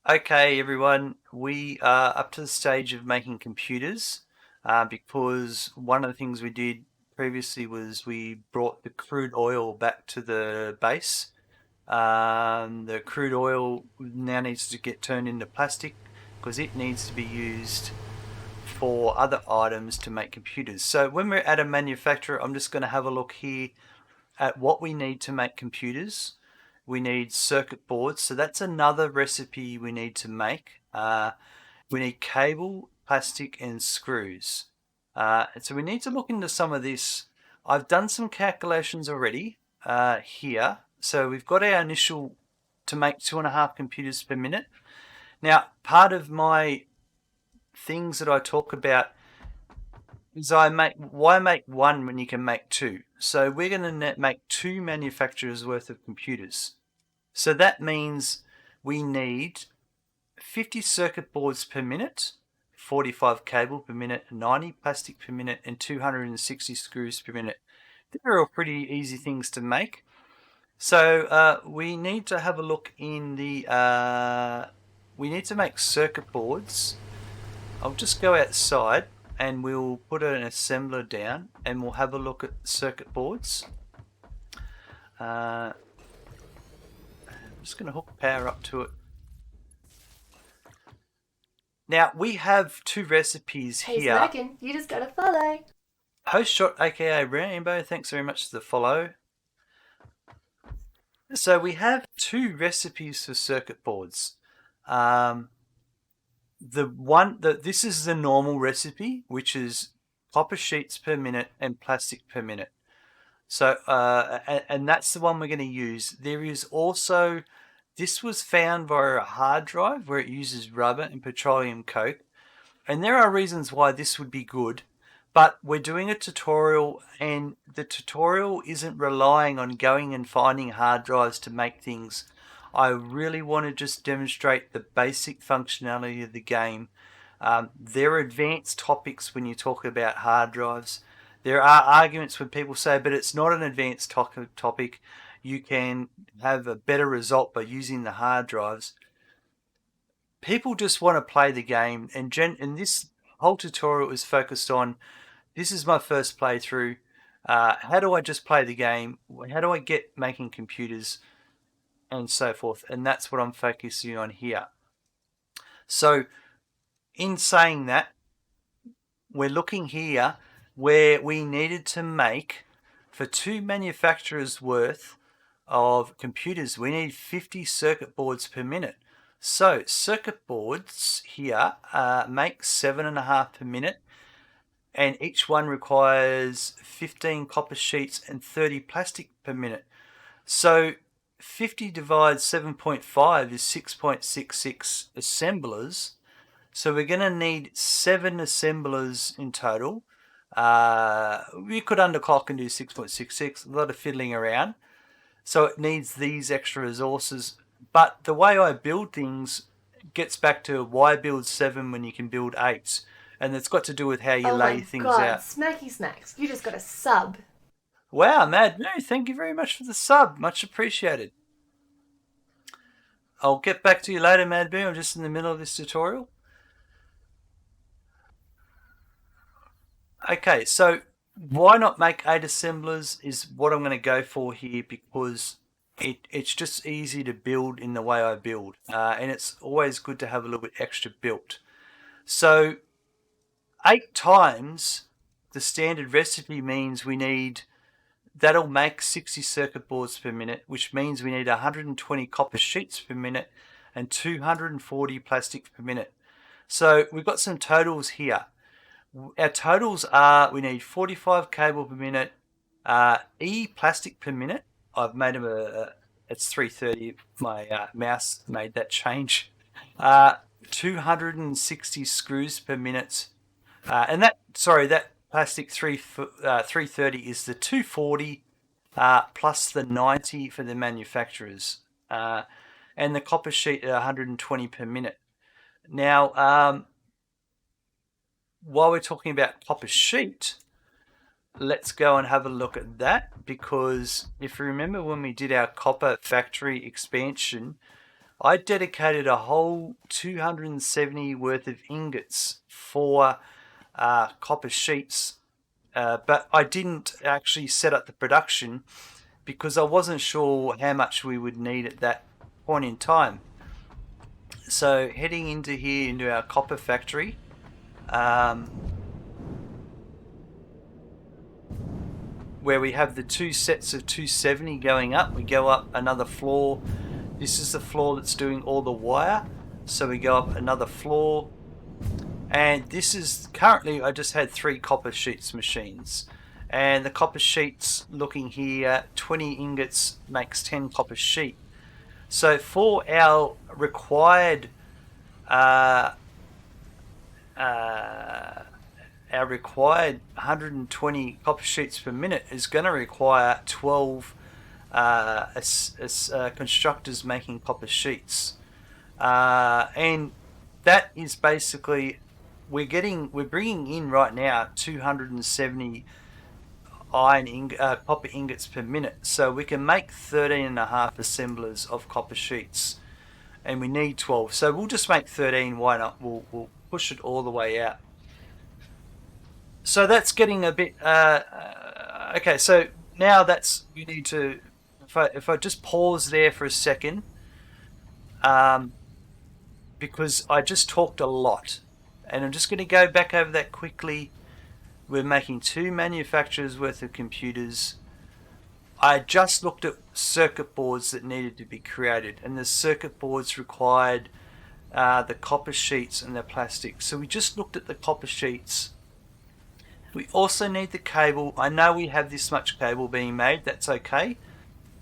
Okay, everyone, we are up to the stage of making computers because one of the things we did previously was we brought the crude oil back to the base. The crude oil now needs to get turned into plastic because it needs to be used for other items to make computers. So when we're at a manufacturer, I'm just going to have a look here at what we need to make computers. We need circuit boards, so that's another recipe we need to make. We need cable, plastic, and screws. So we need to look into some of this. I've done some calculations already here. So we've got our initial to make 2.5 computers per minute. Now, part of my things that I talk about is why make one when you can make two? So we're going to make two manufacturers worth of computers. So that means we need 50 circuit boards per minute, 45 cable per minute, 90 plastic per minute, and 260 screws per minute. They're all pretty easy things to make. So we need to have a look in the. We need to make circuit boards. I'll just go outside and we'll put an assembler down and we'll have a look at circuit boards. I'm just going to hook power up to it. Now we have two recipes Hey, here. Smackin', you just gotta follow. Host shot aka Rainbow, thanks very much for the follow. So we have two recipes for circuit boards. This is the normal recipe, which is copper sheets per minute and plastic per minute. So and that's the one we're going to use. There is also, this was found via a hard drive where it uses rubber and petroleum coke, and there are reasons why this would be good. But we're doing a tutorial, and the tutorial isn't relying on going and finding hard drives to make things. I really want to just demonstrate the basic functionality of the game. There are advanced topics when you talk about hard drives. There are arguments when people say, but it's not an advanced topic. You can have a better result by using the hard drives. People just want to play the game, and this whole tutorial is focused on, this is my first playthrough. How do I just play the game? How do I get making computers and so forth? And that's what I'm focusing on here. So in saying that, we're looking here where we needed to make, for two manufacturers worth of computers, we need 50 circuit boards per minute. So circuit boards here make 7.5 per minute, and each one requires 15 copper sheets and 30 plastic per minute. So 50 divided 7.5 is 6.66 assemblers. So we're going to need 7 assemblers in total. We could underclock and do 6.66, a lot of fiddling around. So it needs these extra resources. But the way I build things gets back to why build 7 when you can build 8. And it's got to do with how you Oh lay my things god, out. Smacky Smacks, you just got a sub. Wow, Mad Moo, thank you very much for the sub. Much appreciated. I'll get back to you later, Mad Moo. I'm just in the middle of this tutorial. Okay, so why not make 8 assemblers is what I'm going to go for here, because it's just easy to build in the way I build. And it's always good to have a little bit extra built. So 8 times the standard recipe means we need, that'll make 60 circuit boards per minute, which means we need 120 copper sheets per minute and 240 plastic per minute. So we've got some totals here. Our totals are, we need 45 cable per minute, E plastic per minute. I've made them it's 330. My mouse made that change. 260 screws per minute. And that plastic 330 is the 240 plus the 90 for the manufacturers. And the copper sheet at 120 per minute. Now, while we're talking about copper sheet, let's go and have a look at that, because if you remember when we did our copper factory expansion, I dedicated a whole 270 worth of ingots for copper sheets, but I didn't actually set up the production because I wasn't sure how much we would need at that point in time. So heading into here into our copper factory, where we have the two sets of 270 going up, we go up another floor. This is the floor that's doing all the wire, so we go up another floor, and this is currently, I just had 3 copper sheets machines, and the copper sheets, looking here, 20 ingots makes 10 copper sheet. So for our required uh, 120 copper sheets per minute is going to require 12 constructors making copper sheets, and that is basically, we're bringing in right now 270 copper ingots per minute, so we can make 13 and a half assemblers of copper sheets, and we need 12, so we'll just make 13. Why not? We'll push it all the way out. So that's getting a bit okay. So now that's, you need to, if I just pause there for a second, because I just talked a lot, and I'm just going to go back over that quickly. We're making 2 manufacturers worth of computers. I just looked at circuit boards that needed to be created, and the circuit boards required the copper sheets and the plastic. So we just looked at the copper sheets. We also need the cable. I know we have this much cable being made, that's okay.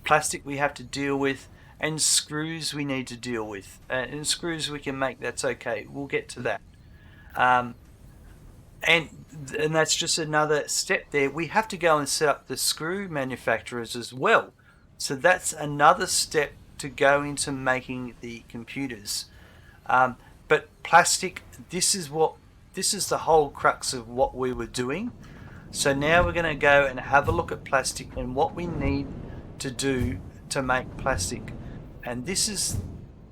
Plastic we have to deal with, and screws we need to deal with. And screws we can make, that's okay. We'll get to that. And that's just another step there. We have to go and set up the screw manufacturers as well. So that's another step to go into making the computers. But plastic, this is the whole crux of what we were doing. So now we're going to go and have a look at plastic and what we need to do to make plastic. And this is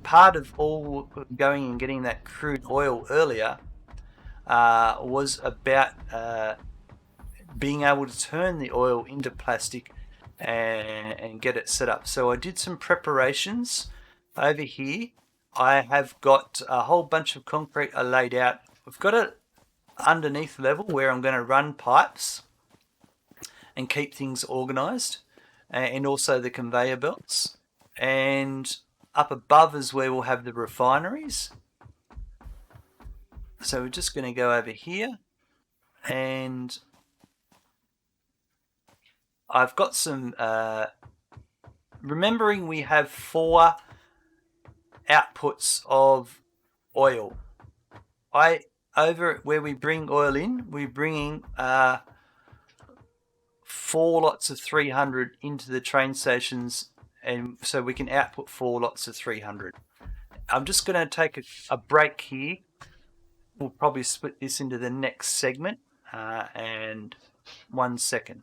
part of all going and getting that crude oil earlier, was about being able to turn the oil into plastic and get it set up. So I did some preparations over here. I have got a whole bunch of concrete I laid out. I've got it underneath level where I'm going to run pipes and keep things organized, and also the conveyor belts. And up above is where we'll have the refineries. So we're just going to go over here, and I've got some, remembering we have 4 outputs of oil. Over where we bring oil in, we're bringing 4 lots of 300 into the train stations, and so we can output 4 lots of 300. I'm just going to take a break here. We'll probably split this into the next segment, and 1 second.